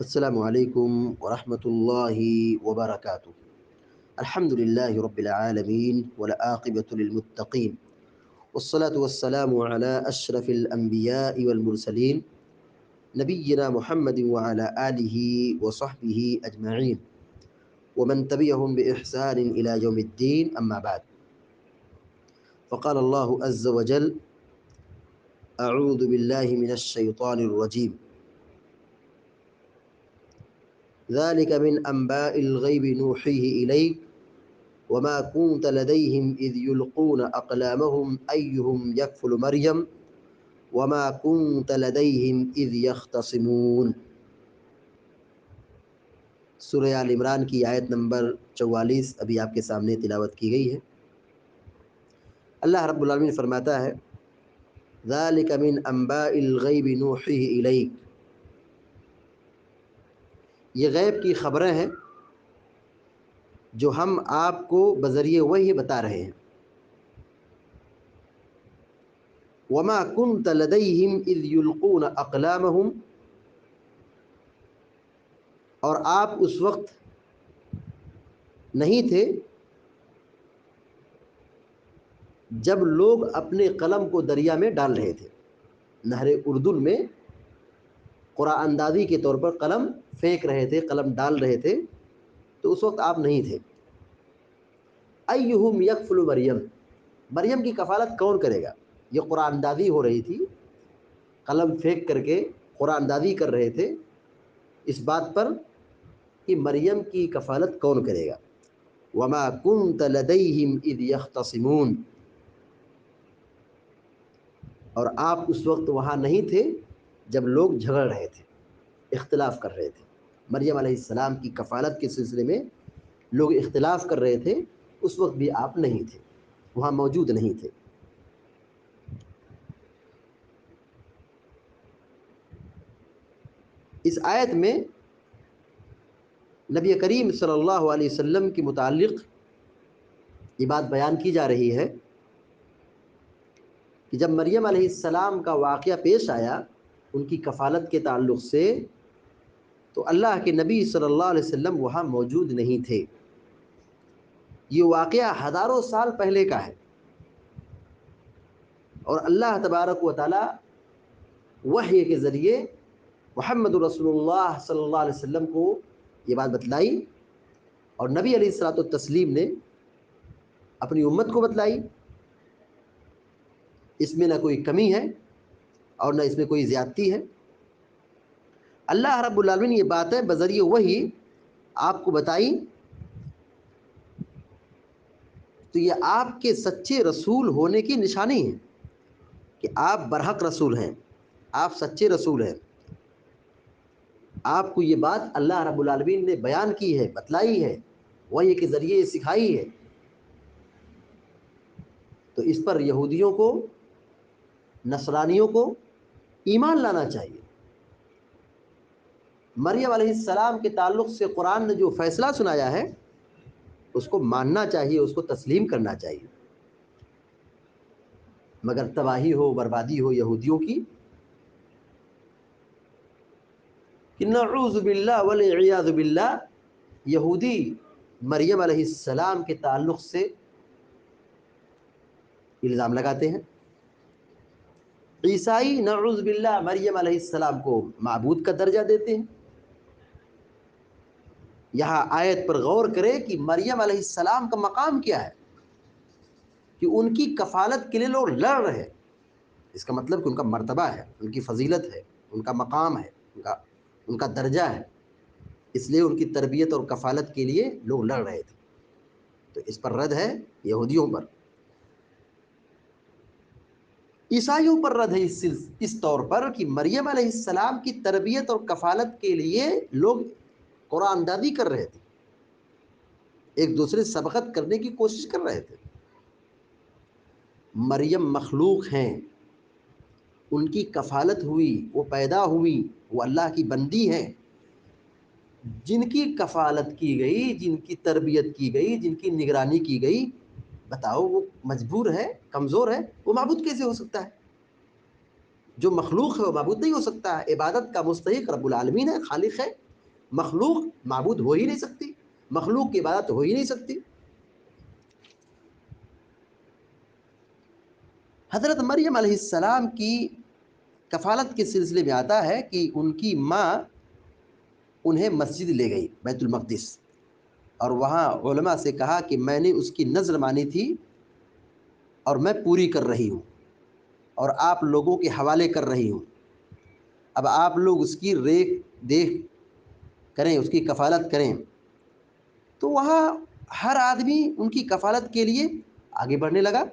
السلام علیکم ورحمۃ اللہ وبرکاتہ۔ الحمد للہ رب العالمین والعاقبۃ للمتقین والصلاة والسلام علی اشرف الانبیاء والمرسلین نبینا محمد وعلی آلہ وصحبہ اجمعین ومن تبعهم بإحسان إلى يوم الدین اما بعد، فقال اللہ عز وجل اعوذ باللہ من الشیطان الرجیم ذلك من انباء الغیب نوحیہ الیک وما كنت لديهم إذ يلقون أقلامهم أيهم يكفل مريم وما كنت لديهم إذ يختصمون۔ سورہ آل عمران کی آیت نمبر 44 ابھی آپ کے سامنے تلاوت کی گئی ہے۔ اللہ رب العالمین فرماتا ہے ذَلِكَ مِنْ أَنْبَاءِ الْغَيْبِ نُوحِيهِ إِلَيْكَ، یہ غیب کی خبریں ہیں جو ہم آپ کو بذریعہ وحی بتا رہے ہیں۔ وَمَا كُنْتَ لَدَيْهِمْ إِذْ يُلْقُونَ أَقْلَامَهُمْ، اور آپ اس وقت نہیں تھے جب لوگ اپنے قلم کو دریا میں ڈال رہے تھے۔ نہر اردن میں قرآن اندازی کے طور پر قلم پھینک رہے تھے، قلم ڈال رہے تھے، تو اس وقت آپ نہیں تھے۔ ایہم یکفل مریم، مریم کی کفالت کون کرے گا؟ یہ قرآن اندازی ہو رہی تھی، قلم پھینک کر کے قرآن اندازی کر رہے تھے اس بات پر کہ مریم کی کفالت کون کرے گا۔ وما کنت لدیہم اذ یختصمون، اور آپ اس وقت وہاں نہیں تھے جب لوگ جھگڑ رہے تھے، اختلاف کر رہے تھے۔ مریم علیہ السلام کی کفالت کے سلسلے میں لوگ اختلاف کر رہے تھے، اس وقت بھی آپ نہیں تھے، وہاں موجود نہیں تھے۔ اس آیت میں نبی کریم صلی اللہ علیہ وسلم کے متعلق یہ بات بیان کی جا رہی ہے کہ جب مریم علیہ السلام کا واقعہ پیش آیا ان کی کفالت کے تعلق سے، تو اللہ کے نبی صلی اللہ علیہ وسلم وہاں موجود نہیں تھے۔ یہ واقعہ ہزاروں سال پہلے کا ہے، اور اللہ تبارک و تعالی وحی کے ذریعے محمد رسول اللہ صلی اللہ علیہ وسلم کو یہ بات بتلائی، اور نبی علیہ الصلوۃ والتسلیم نے اپنی امت کو بتلائی۔ اس میں نہ کوئی کمی ہے اور نہ اس میں کوئی زیادتی ہے۔ اللہ رب العالمین یہ باتیں بذریعہ وحی آپ کو بتائی تو یہ آپ کے سچے رسول ہونے کی نشانی ہے کہ آپ برحق رسول ہیں، آپ سچے رسول ہیں۔ آپ کو یہ بات اللہ رب العالمین نے بیان کی ہے، بتلائی ہے، وحی کے ذریعے سکھائی ہے، تو اس پر یہودیوں کو، نصرانیوں کو ایمان لانا چاہیے۔ مریم علیہ السلام کے تعلق سے قرآن نے جو فیصلہ سنایا ہے اس کو ماننا چاہیے، اس کو تسلیم کرنا چاہیے، مگر تباہی ہو، بربادی ہو یہودیوں کی کہ نعوذ باللہ والعیاذ باللہ، یہودی مریم علیہ السلام کے تعلق سے الزام لگاتے ہیں، عیسائی نعوذ باللہ مریم علیہ السلام کو معبود کا درجہ دیتے ہیں۔ یہاں آیت پر غور کرے کہ مریم علیہ السلام کا مقام کیا ہے، کہ ان کی کفالت کے لیے لوگ لڑ رہے ہیں، اس کا مطلب کہ ان کا مرتبہ ہے، ان کی فضیلت ہے، ان کا مقام ہے، ان کا درجہ ہے، اس لیے ان کی تربیت اور کفالت کے لیے لوگ لڑ رہے تھے۔ تو اس پر رد ہے یہودیوں پر۔ عیسائیوں پر رد ہے اس طور پر کہ مریم علیہ السلام کی تربیت اور کفالت کے لیے لوگ قرآن اندازی کر رہے تھے، ایک دوسرے سے سبقت کرنے کی کوشش کر رہے تھے۔ مریم مخلوق ہیں، ان کی کفالت ہوئی، وہ پیدا ہوئی، وہ اللہ کی بندی ہیں، جن کی کفالت کی گئی، جن کی تربیت کی گئی، جن کی نگرانی کی گئی، بتاؤ وہ مجبور ہے، کمزور ہے، وہ معبود کیسے ہو سکتا ہے؟ جو مخلوق ہے وہ معبود نہیں ہو سکتا ہے۔ عبادت کا مستحق رب العالمین ہے، خالق ہے، مخلوق معبود ہو ہی نہیں سکتی، مخلوق کی عبادت ہو ہی نہیں سکتی۔ حضرت مریم علیہ السلام کی کفالت کے سلسلے میں آتا ہے کہ ان کی ماں انہیں مسجد لے گئی، بیت المقدس، اور وہاں علماء سے کہا کہ میں نے اس کی نذر مانی تھی اور میں پوری کر رہی ہوں اور آپ لوگوں کے حوالے کر رہی ہوں، اب آپ لوگ اس کی دیکھ کریں، اس کی کفالت کریں۔ تو وہاں ہر آدمی ان کی کفالت کے لیے آگے بڑھنے لگا،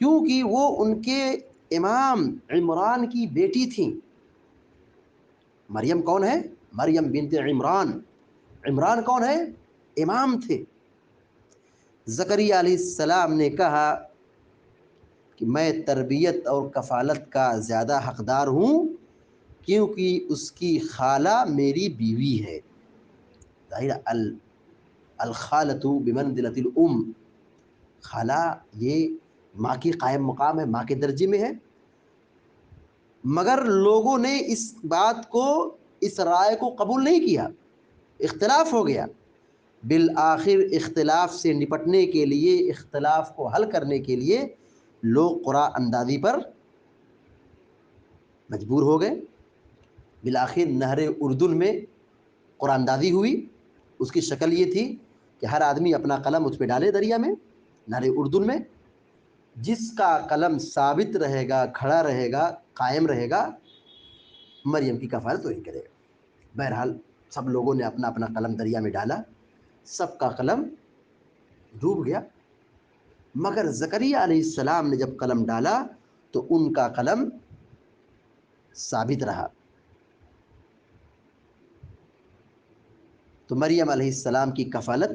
کیونکہ وہ ان کے امام عمران کی بیٹی تھیں۔ مریم کون ہے؟ مریم بنت عمران۔ عمران کون ہے؟ امام تھے۔ زکریا علیہ السلام نے کہا کہ میں تربیت اور کفالت کا زیادہ حقدار ہوں، کیونکہ اس کی خالہ میری بیوی ہے۔ ظاہر الخالۃ بمنزلۃ الام، خالہ یہ ماں کی قائم مقام ہے، ماں کے درجے میں ہے۔ مگر لوگوں نے اس بات کو، اس رائے کو قبول نہیں کیا، اختلاف ہو گیا۔ بالآخر اختلاف سے نپٹنے کے لیے، اختلاف کو حل کرنے کے لیے لوگ قرآن اندازی پر مجبور ہو گئے۔ بالآخر نہر اردن میں قرآن اندازی ہوئی۔ اس کی شکل یہ تھی کہ ہر آدمی اپنا قلم اس پہ ڈالے دریا میں، نہر اردن میں۔ جس کا قلم ثابت رہے گا، کھڑا رہے گا، قائم رہے گا، مریم کی کفالت وہی کرے گا۔ بہرحال سب لوگوں نے اپنا اپنا قلم دریا میں ڈالا، سب کا قلم ڈوب گیا، مگر زکریا علیہ السلام نے جب قلم ڈالا تو ان کا قلم ثابت رہا۔ تو مریم علیہ السلام کی کفالت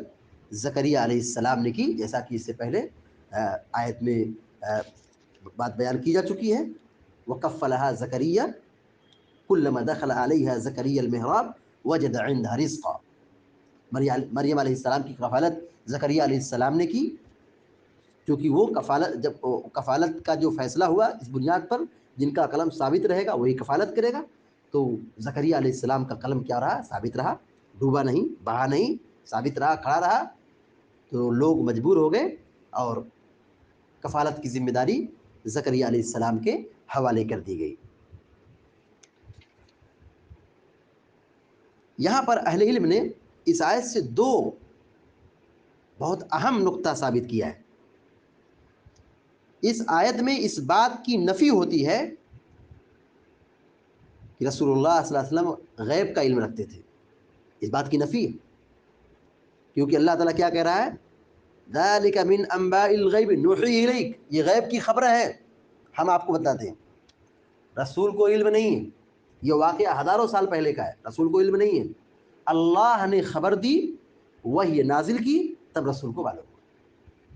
زکریا علیہ السلام نے کی، جیسا کہ اس سے پہلے آیت میں بات بیان کی جا چکی ہے۔ وَكَفَّلَهَا زَكَرِيَّا كُلَّمَا دَخَلَ عَلَيْهَا زَكَرِيَّا الْمِحْرَابَ وَجَدَ عِندَهَا رِزْقًا۔ مریم علیہ السلام کی کفالت زکریا علیہ السلام نے کی، کیونکہ وہ جب کفالت کا جو فیصلہ ہوا اس بنیاد پر جن کا قلم ثابت رہے گا وہی کفالت کرے گا، تو زکریا علیہ السلام کا قلم کیا رہا؟ ثابت رہا، ڈوبا نہیں، بہا نہیں، ثابت رہا، کھڑا رہا۔ تو لوگ مجبور ہو گئے اور کفالت کی ذمہ داری زکریا علیہ السلام کے حوالے کر دی گئی۔ یہاں پر اہل علم نے اس آیت سے دو بہت اہم نقطہ ثابت کیا ہے۔ اس آیت میں اس بات کی نفی ہوتی ہے کہ رسول اللہ صلی اللہ علیہ وسلم غیب کا علم رکھتے تھے، اس بات کی نفی ہے، کیونکہ اللہ تعالیٰ کیا کہہ رہا ہے؟ ذَلِكَ مِنْ أَنْبَاءِ الْغَيْبِ نُوحِيهِ إِلَيْكَ، یہ غیب کی خبر ہے، ہم آپ کو بتاتے ہیں۔ رسول کو علم نہیں ہے، یہ واقعہ ہزاروں سال پہلے کا ہے، رسول کو علم نہیں ہے، اللہ نے خبر دی، وحی نازل کی، تب رسول کو معلوم ہوا۔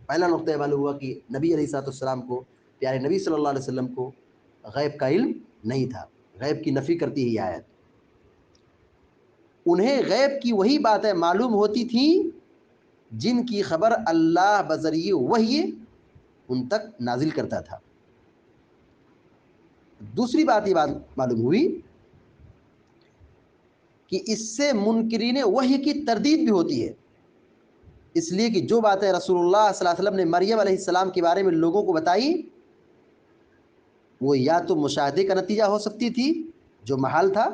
پہلا نقطہ یہ معلوم ہوا کہ نبی علیہ السلام کو، پیارے نبی صلی اللہ علیہ وسلم کو غیب کا علم نہیں تھا۔ غیب کی نفی کرتی ہے یہ آیت۔ انہیں غیب کی وہی باتیں معلوم ہوتی تھیں جن کی خبر اللہ بذریعہ وحی ان تک نازل کرتا تھا۔ دوسری بات یہ معلوم ہوئی کہ اس سے منکرین وحی کی تردید بھی ہوتی ہے، اس لیے کہ جو باتیں رسول اللہ صلی اللہ علیہ وسلم نے مریم علیہ السلام کے بارے میں لوگوں کو بتائی، وہ یا تو مشاہدے کا نتیجہ ہو سکتی تھی جو محال تھا،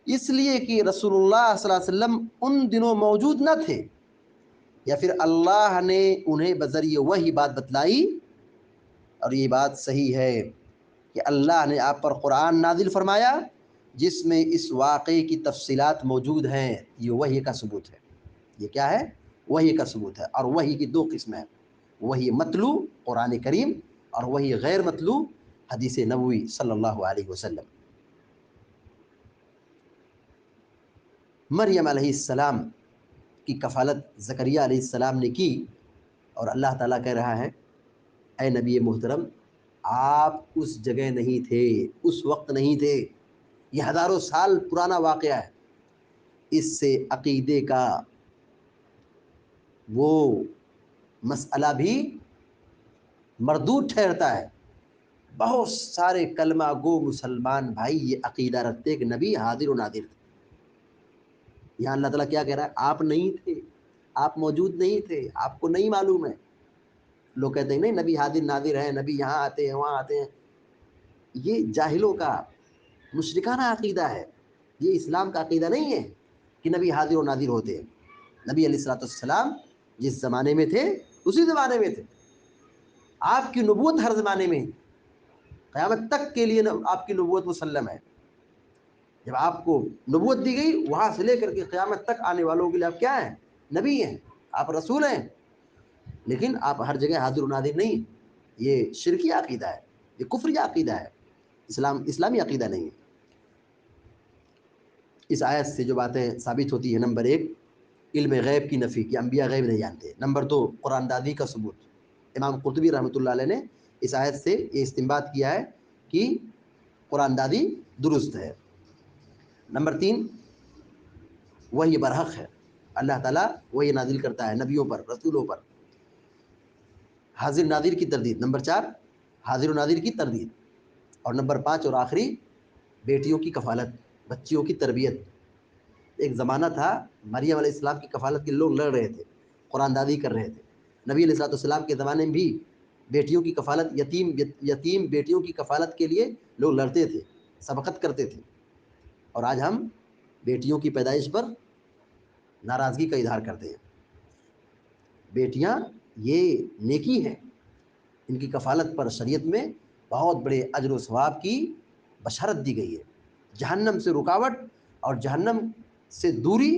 اس لیے کہ رسول اللہ صلی اللہ علیہ وسلم ان دنوں موجود نہ تھے، یا پھر اللہ نے انہیں بذریعہ وحی بات بتلائی۔ اور یہ بات صحیح ہے کہ اللہ نے آپ پر قرآن نازل فرمایا جس میں اس واقعے کی تفصیلات موجود ہیں، یہ وحی کا ثبوت ہے۔ یہ کیا ہے؟ وحی کا ثبوت ہے۔ اور وحی کی دو قسمیں ہیں، وحی متلو قرآن کریم، اور وحی غیر متلو حدیث نبوی صلی اللہ علیہ وسلم۔ مریم علیہ السلام کی کفالت زکریا علیہ السلام نے کی، اور اللہ تعالیٰ کہہ رہا ہے اے نبی محترم، آپ اس جگہ نہیں تھے، اس وقت نہیں تھے، یہ ہزاروں سال پرانا واقعہ ہے۔ اس سے عقیدے کا وہ مسئلہ بھی مردود ٹھہرتا ہے۔ بہت سارے کلمہ گو مسلمان بھائی یہ عقیدہ رکھتے کہ نبی حاضر و نادر تھے، یہاں اللہ تعالیٰ کیا کہہ رہا ہے؟ آپ نہیں تھے، آپ موجود نہیں تھے، آپ کو نہیں معلوم ہے. لوگ کہتے ہیں نہیں نبی حاضر ناظر ہے، نبی یہاں آتے ہیں وہاں آتے ہیں. یہ جاہلوں کا مشرکانہ عقیدہ ہے، یہ اسلام کا عقیدہ نہیں ہے کہ نبی حاضر و ناظر ہوتے ہیں. نبی علیہ الصلوۃ والسلام جس زمانے میں تھے اسی زمانے میں تھے. آپ کی نبوت ہر زمانے میں، قیامت تک کے لیے آپ کی نبوت مسلم ہے. جب آپ کو نبوت دی گئی وہاں سے لے کر کے قیامت تک آنے والوں کے لیے آپ کیا ہیں؟ نبی ہیں، آپ رسول ہیں. لیکن آپ ہر جگہ حاضر و ناظر نہیں. یہ شرکی عقیدہ ہے، یہ کفری عقیدہ ہے، اسلامی عقیدہ نہیں ہے. اس آیت سے جو باتیں ثابت ہوتی ہے، نمبر 1 علم غیب کی نفی، کہ انبیاء غیب نہیں جانتے. نمبر 2 قرآن دادی کا ثبوت. امام قرطبی رحمۃ اللہ علیہ نے اس آیت سے یہ استنباط کیا ہے کہ قرآن دادی درست ہے. نمبر 3 وحی برحق ہے، اللہ تعالیٰ وحی نازل کرتا ہے نبیوں پر، رسولوں پر. حاضر ناظر کی تردید. نمبر 4 حاضر و ناظر کی تردید. اور نمبر 5 اور آخری بیٹیوں کی کفالت، بچیوں کی تربیت. ایک زمانہ تھا مریم علیہ السلام کی کفالت کے لوگ لڑ رہے تھے، قرآن دادی کر رہے تھے. نبی علیہ السلام کے زمانے میں بھی بیٹیوں کی کفالت، یتیم بیٹیوں کی کفالت کے لیے لوگ لڑتے تھے، سبقت کرتے تھے. اور آج ہم بیٹیوں کی پیدائش پر ناراضگی کا اظہار کرتے ہیں. بیٹیاں یہ نیکی ہے، ان کی کفالت پر شریعت میں بہت بڑے اجر و ثواب کی بشارت دی گئی ہے. جہنم سے رکاوٹ اور جہنم سے دوری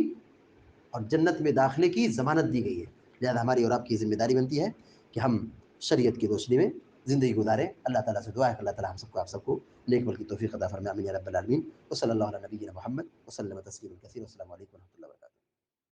اور جنت میں داخلے کی ضمانت دی گئی ہے. لہذا ہماری اور آپ کی ذمہ داری بنتی ہے کہ ہم شریعت کی روشنی میں زندگی گزاریں. اللہ تعالیٰ سے دعا ہے کہ اللہ تعالیٰ ہم سب کو آپ سب کو نیک عمل کی توفیق عطا فرمائے. آمین یا رب العالمین. وصلی اللہ علی نبینا محمد وسلم تسلیما کثیرا. السلام علیکم.